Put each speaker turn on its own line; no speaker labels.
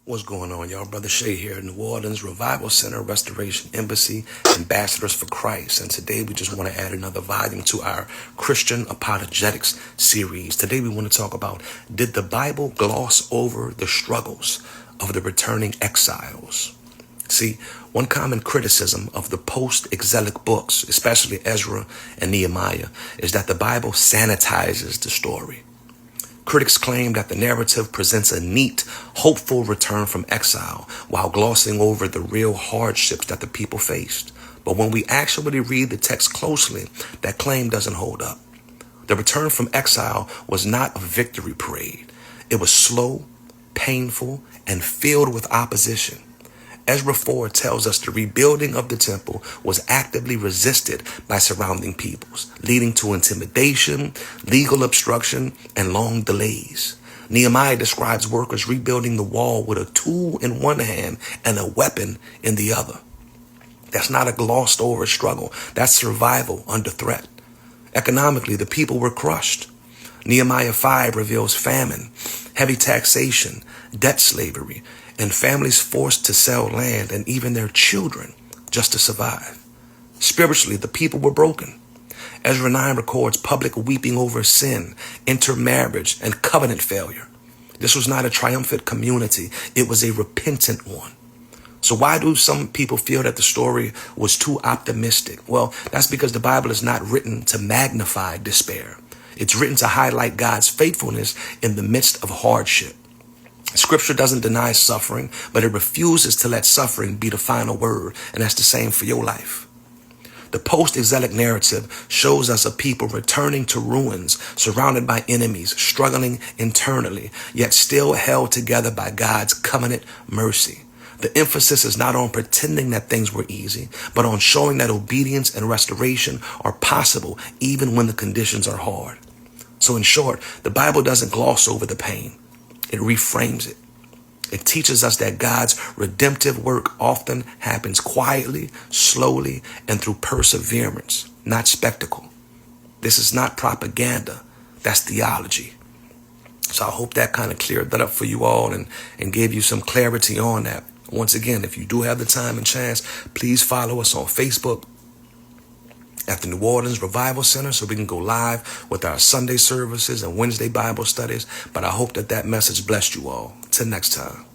What's going on, y'all? Brother Shay here, New Orleans Revival Center, Restoration Embassy, Ambassadors for Christ. And today we just want to add another volume to our Christian Apologetics series. Today we want to talk about, did the Bible gloss over the struggles of the returning exiles? See, one common criticism of the post-exilic books, especially Ezra and Nehemiah, is that the Bible sanitizes the story. Critics claim that the narrative presents a neat, hopeful return from exile while glossing over the real hardships that the people faced. But when we actually read the text closely, that claim doesn't hold up. The return from exile was not a victory parade. It was slow, painful, and filled with opposition. Ezra 4 tells us the rebuilding of the temple was actively resisted by surrounding peoples, leading to intimidation, legal obstruction, and long delays. Nehemiah describes workers rebuilding the wall with a tool in one hand and a weapon in the other. That's not a glossed over struggle. That's survival under threat. Economically, the people were crushed. Nehemiah 5 reveals famine, heavy taxation, debt slavery, and families forced to sell land and even their children just to survive. Spiritually, the people were broken. Ezra 9 records public weeping over sin, intermarriage, and covenant failure. This was not a triumphant community. It was a repentant one. So why do some people feel that the story was too optimistic? Well, that's because the Bible is not written to magnify despair. It's written to highlight God's faithfulness in the midst of hardship. Scripture doesn't deny suffering, but it refuses to let suffering be the final word, and that's the same for your life. The post-exilic narrative shows us a people returning to ruins, surrounded by enemies, struggling internally, yet still held together by God's covenant mercy. The emphasis is not on pretending that things were easy, but on showing that obedience and restoration are possible even when the conditions are hard. So in short, the Bible doesn't gloss over the pain. It reframes it. It teaches us that God's redemptive work often happens quietly, slowly, and through perseverance, not spectacle. This is not propaganda. That's theology. So I hope that kind of cleared that up for you all and gave you some clarity on that. Once again, if you do have the time and chance, please follow us on Facebook at the New Orleans Revival Center so we can go live with our Sunday services and Wednesday Bible studies. But I hope that message blessed you all. Till next time.